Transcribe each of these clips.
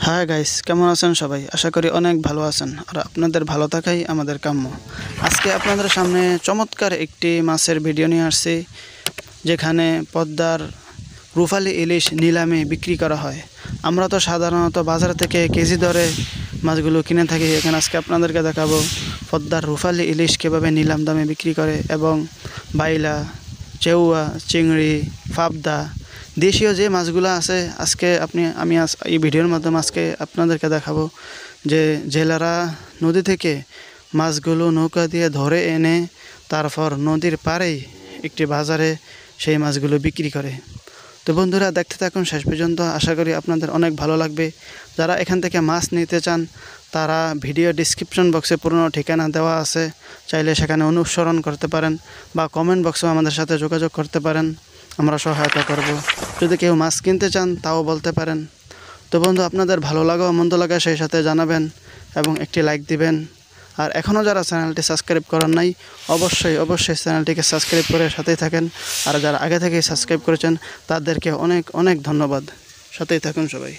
Hi guys, কেমন আছেন সবাই? আশা করি অনেক ভালো আছেন, আর আপনাদের ভালো থাকাই আমাদের কাম্য। আজকে আপনাদের সামনে চমৎকার একটি মাছের ভিডিও নিয়ে আসছি, যেখানে পদ্মার রূপালী ইলিশ নিলামে বিক্রি করা হয়। আমরা তো সাধারণত বাজার থেকে কেজি দরে মাছগুলো কিনে থাকি। এখানে আজকে আপনাদেরকে দেখাবো পদ্মার রূপালী ইলিশ কীভাবে নিলাম দামে বিক্রি করে, এবং বাইলা, চেউয়া, চিংড়ি, পাবদা, দেশীয় যে মাছগুলো আছে আমি এই ভিডিওর মাধ্যমে আজকে আপনাদেরকে দেখাবো যে জেলেরা নদী থেকে মাছগুলো নৌকা দিয়ে ধরে এনে তারপর নদীর পাড়েই একটি বাজারে সেই মাছগুলো বিক্রি করে। তো বন্ধুরা, দেখতে থাকুন শেষ পর্যন্ত। আশা করি আপনাদের অনেক ভালো লাগবে। যারা এখান থেকে মাছ নিতে চান তারা ভিডিও ডিসক্রিপশন বক্সে পুরনো ঠিকানা দেওয়া আছে, চাইলে সেখানে অনুসরণ করতে পারেন, বা কমেন্ট বক্সেও আমাদের সাথে যোগাযোগ করতে পারেন, আমরা সহায়তা করব। যদি কেউ মাছ কিনতে চান তাও বলতে পারেন। তো বন্ধু, আপনাদের ভালো লাগা মন্দ লাগা সেই সাথে জানাবেন এবং একটি লাইক দিবেন। আর এখনও যারা চ্যানেলটি সাবস্ক্রাইব করেন নাই, অবশ্যই চ্যানেলটিকে সাবস্ক্রাইব করে সাথেই থাকেন। আর যারা আগে থেকেই সাবস্ক্রাইব করেছেন তাদেরকে অনেক অনেক ধন্যবাদ। সাথেই থাকুন সবাই।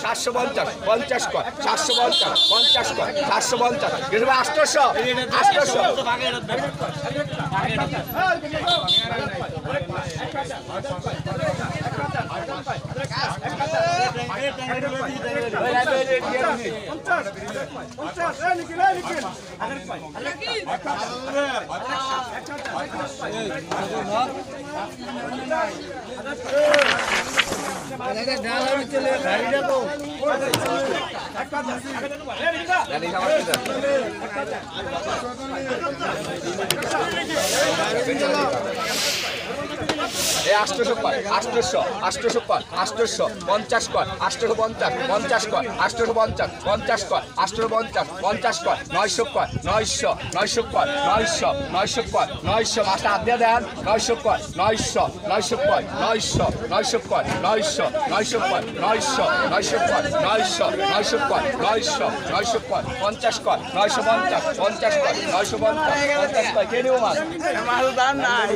সাতশো পঞ্চাশ, পঞ্চাশ কর, 750, 50 কর, 750, 800, 800। এই 800 কর, 800, 800 কর, 800, 50 কর, 850, 50 কর, 850, 50 কর, 850, 50 কর, 900 কর, 900, 900 কর, 900, 900 কর, 900, মাছটা হাত দিয়ে দেন, 900 কর, 900, 900 কর, 900, 900 কর, 900, 900 কর, 900, 900 কর, 900, 900 কর, 900, 900 কর, 50 কর, 950, 50 কর, 950, 50 কর, কে নিব মাছ? মাছ দাম নাই।